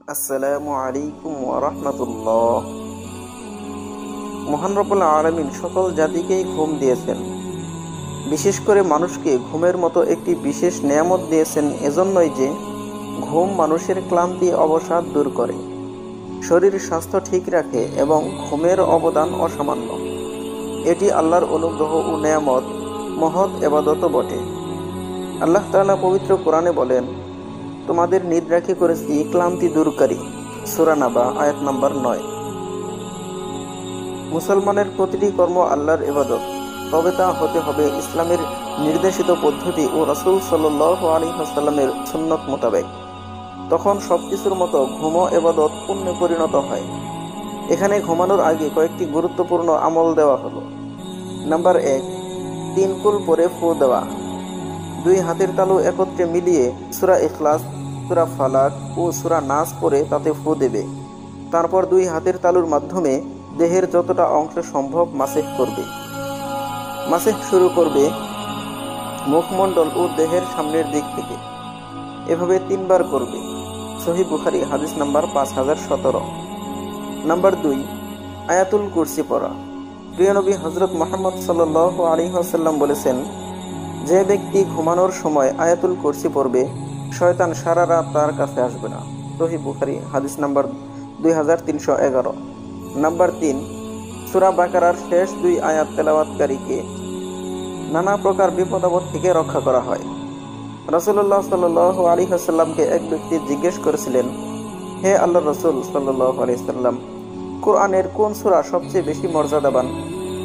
আসসালামু আলাইকুম ওয়া রাহমাতুল্লাহ। মহান রব্বুল আলামিন সকল জাতিকেই ঘুম দিয়েছেন, বিশেষ করে মানুষকে ঘুমের মতো একটি বিশেষ নেয়ামত দিয়েছেন এজন্যই যে ঘুম মানুষের ক্লান্তি অবসাদ দূর করে, শরীর স্বাস্থ্য ঠিক রাখে এবং ঘুমের অবদান অসামান্য। এটি আল্লাহর অনুগ্রহ ও নেয়ামত, মহৎ ইবাদতও বটে। আল্লাহ তাআলা পবিত্র কোরআনে বলেন, তোমাদের নিদ্রাকে করেছি ক্লান্তি দূরকারী। সূরা নাবা আয়াত নাম্বার ৯। মুসলমানের প্রতিটি কর্ম আল্লাহর ইবাদত, তবে তা হতে হবে ইসলামের নির্দেশিত পদ্ধতি ও রাসূল সাল্লাল্লাহু আলাইহি ওয়াসাল্লামের সুন্নত মোতাবেক। তখন সবকিছুর মতো ঘুমও ইবাদত পুণ্যে পরিণত হয়। এখানে ঘুমানোর আগে কয়েকটি গুরুত্বপূর্ণ আমল দেওয়া হলো। নাম্বার ১, ৩ কুল পরে ফু দেওয়া। ২ হাতের তালু একত্রে মিলিয়ে সূরা ইখলাস, সূরা ফালাক ও সূরা নাস পড়ে তাতে ফু দেবে। তারপর ২ হাতের তালুর মাধ্যমে দেহের যতটা অংশ সম্ভব মাসেহ করবে। মাসেহ শুরু করবে মুখমণ্ডল ও দেহের সামনের দিক থেকে। এভাবে ৩ বার করবে। সহিহ বুখারী হাদিস নাম্বার 5017। নাম্বার ২, আয়াতুল কুরসি পড়া। প্রিয় নবী হযরত মুহাম্মদ সাল্লাল্লাহু আলাইহি ওয়াসাল্লাম বলেছেন, যে ব্যক্তি ঘুমানোর সময় আয়াতুল কুরসি পড়বে, শয়তান সারা রাত তার কাছে আসবে না। সহিহ বুখারী হাদিস নাম্বার 2311। নাম্বার ৩, সূরা বাকারার শেষ ২ আয়াত তেলাওয়াতকারীকে নানা প্রকার বিপদ আপদ থেকে রক্ষা করা হয়। রাসূলুল্লাহ সাল্লাল্লাহু আলাইহি ওয়াসাল্লামকে এক ব্যক্তি জিজ্ঞেস করেছিলেন, হে আল্লাহর রাসূল সাল্লাল্লাহু আলাইহি ওয়াসাল্লাম, কোরআনের কোন সূরা সবচেয়ে বেশি মর্যাদাবান?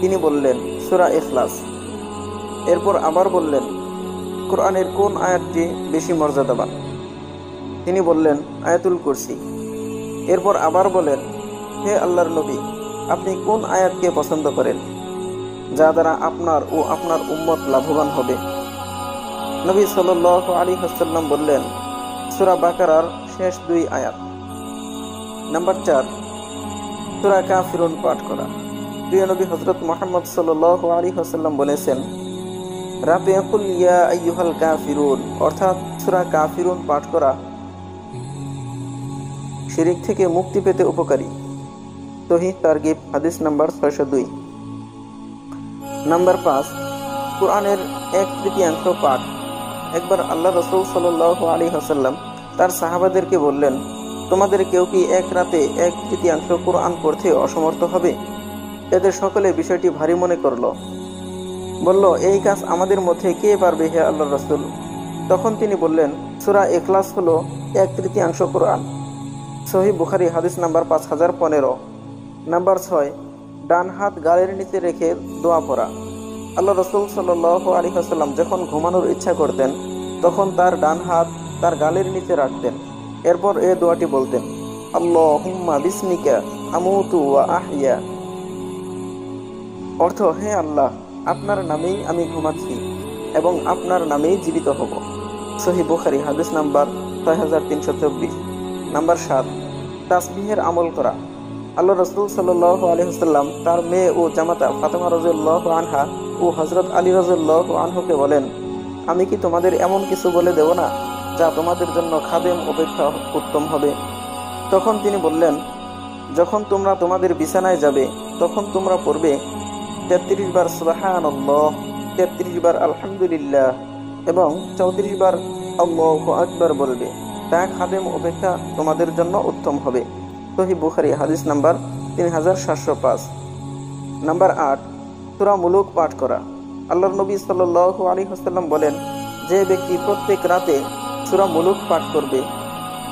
তিনি বললেন, সূরা ইখলাস। এরপর আবার বললেন, কোরআনের কোন আয়াতটি বেশি মর্যাদাবান? তিনি বললেন, আয়াতুল কুরসি। এরপর আবার বলেন, হে আল্লাহর নবী, আপনি কোন আয়াতকে পছন্দ করেন, যা দ্বারা আপনার ও আপনার উম্মত লাভবান হবে? নবী সাল্লাল্লাহু আলাইহি ওয়াসাল্লাম বললেন, সূরা বাকারার শেষ ২ আয়াত। নাম্বার ৪, সূরা কাফিরুন পাঠ করা। প্রিয় নবী হযরত মুহাম্মদ সাল্লাল্লাহু আলাইহি ওয়াসাল্লাম বলেছেন, রাতে কুল ইয়া আইয়ুহাল কাফিরুন অর্থাৎ সূরা কাফিরুন পাঠ করা শিরক থেকে মুক্তি পেতে উপকারী। সহিহ তারগিব হাদিস নাম্বার ৬০২। নাম্বার ৫, কোরআনের ১/৩ পাঠ। একবার আল্লাহ রাসূল সাল্লাল্লাহু আলাইহি ওয়াসাল্লাম তার সাহাবাদেরকে বললেন, তোমাদের কেউ কি এক রাতে ১/৩ কোরআন পড়তে অসমর্থ হবে? এদের সকলে বিষয়টি ভারী মনে করল, বলল, এই কাজ আমাদের মধ্যে কে পারবে হে আল্লাহর রাসূল? তখন তিনি বললেন, সূরা ইখলাস হলো ১/৩ কোরআন। সহিহ বুখারী হাদিস নাম্বার 5015। নাম্বার ৬, ডান হাত গালের নিচে রেখে দোয়া পড়া। আল্লাহ রাসূল সাল্লাল্লাহু আলাইহি ওয়াসাল্লাম যখন ঘুমানোর ইচ্ছা করতেন, তখন তার ডান হাত তার গালের নিচে রাখতেন। এরপর এই দোয়াটি বলতেন, আল্লাহুম্মা বিসমিকা আমুতু ওয়া আহইয়া। অর্থ, হে আল্লাহ, আপনার নামেই আমি ঘুমাচ্ছি এবং আপনার নামেই জীবিত হব। সহিহ বুখারী হাদিস নাম্বার ৬৩২৪। নাম্বার ৭, তাসবিহের আমল করা। আল্লাহ রাসূল সাল্লাল্লাহু আলাইহি ওয়াসাল্লাম তার মেয়ে ও জামাতা ফাতেমা রাদিয়াল্লাহু আনহা ও হযরত আলী রাদিয়াল্লাহু আনহুকে বলেন, আমি কি তোমাদের এমন কিছু বলে দেব না যা তোমাদের জন্য খাদেম অপেক্ষা উত্তম হবে? তখন তিনি বললেন, যখন তোমরা তোমাদের বিছানায় যাবে, তখন তোমরা পড়বে ৩৩ বার সুবহানাল্লাহ, ৩৩ বার আলহামদুলিল্লাহ এবং ৩৪ বার আল্লাহু আকবার বলবে। তা খাদেম অপেক্ষা তোমাদের জন্য উত্তম হবে। সহিহ বুখারী হাদিস নাম্বার 3705। নাম্বার ৮, সূরা মুলুক পাঠ করা। আল্লাহর নবী সাল্লাল্লাহু আলাইহি ওয়াসাল্লাম বলেন, যে ব্যক্তি প্রত্যেক রাতে সূরা মুলুক পাঠ করবে,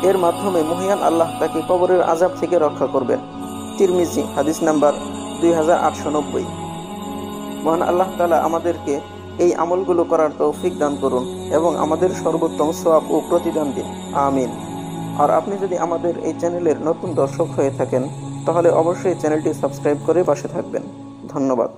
এর মাধ্যমে মহিয়ান আল্লাহ তাকে কবরের আযাব থেকে রক্ষা করবেন। তিরমিজি হাদিস নাম্বার 2890। মহান আল্লাহ তাআলা আমাদেরকে এই আমলগুলো করার তৌফিক দান করুন এবং আমাদের সর্বোত্তম সওয়াব ও প্রতিদান দিন, আমিন। আর আপনি যদি আমাদের এই চ্যানেলের নতুন দর্শক হয়ে থাকেন, তাহলে অবশ্যই চ্যানেলটি সাবস্ক্রাইব করে পাশে থাকবেন। ধন্যবাদ।